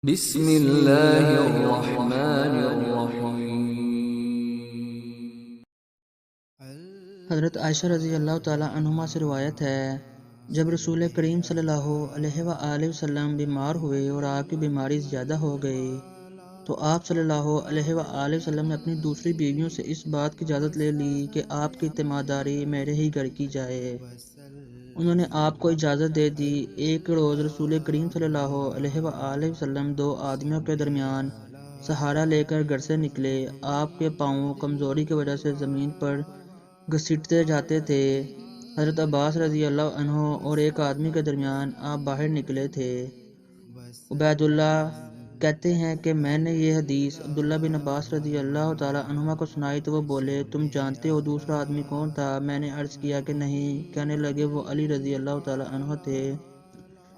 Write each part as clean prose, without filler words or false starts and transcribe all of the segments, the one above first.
بسم اللہ الرحمن الرحیم۔ حضرت عائشہ رضی اللہ تعالیٰ عنہما سے روایت ہے، جب رسول کریم صلی اللہ علیہ وآلہ وسلم بیمار ہوئے اور آپ کی بیماری زیادہ ہو گئی تو آپ صلی اللہ علیہ وآلہ وسلم نے اپنی دوسری بیویوں سے اس بات کی اجازت لے لی کہ آپ کی اعتماداری میرے ہی گھر کی جائے۔ انہوں نے آپ کو اجازت دے دی۔ ایک روز رسول کریم صلی اللہ علیہ وآلہ وسلم دو آدمیوں کے درمیان سہارا لے کر گھر سے نکلے۔ آپ کے پاؤں کمزوری کی وجہ سے زمین پر گھسیٹتے جاتے تھے۔ حضرت عباس رضی اللہ عنہ اور ایک آدمی کے درمیان آپ باہر نکلے تھے۔ عبید اللہ کہتے ہیں کہ میں نے یہ حدیث عبداللہ بن عباس رضی اللہ تعالیٰ عنہما کو سنائی تو وہ بولے، تم جانتے ہو دوسرا آدمی کون تھا؟ میں نے عرض کیا کہ نہیں۔ کہنے لگے وہ علی رضی اللہ تعالیٰ عنہ تھے۔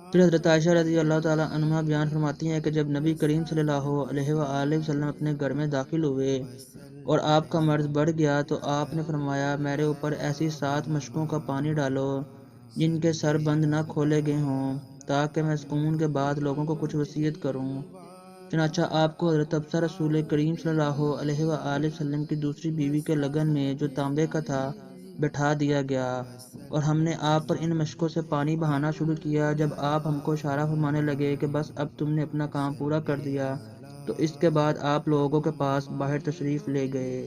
پھر حضرت عائشہ رضی اللہ تعالیٰ عنہا بیان فرماتی ہیں کہ جب نبی کریم صلی اللہ علیہ وآلہ وسلم اپنے گھر میں داخل ہوئے اور آپ کا مرض بڑھ گیا تو آپ نے فرمایا، میرے اوپر ایسی 7 مشکوں کا پانی ڈالو جن کے سر بند نہ کھولے گئے ہوں تاکہ میں سکون کے بعد لوگوں کو کچھ وصیت کروں۔ چنانچہ آپ کو حضرت حفصہ رسول کریم صلی اللہ علیہ وآلہ وسلم کی دوسری بیوی کے لگن میں جو تانبے کا تھا بٹھا دیا گیا اور ہم نے آپ پر ان مشکوں سے پانی بہانا شروع کیا۔ جب آپ ہم کو اشارہ فرمانے لگے کہ بس اب تم نے اپنا کام پورا کر دیا تو اس کے بعد آپ لوگوں کے پاس باہر تشریف لے گئے۔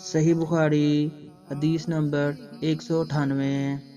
صحیح بخاری حدیث نمبر 198۔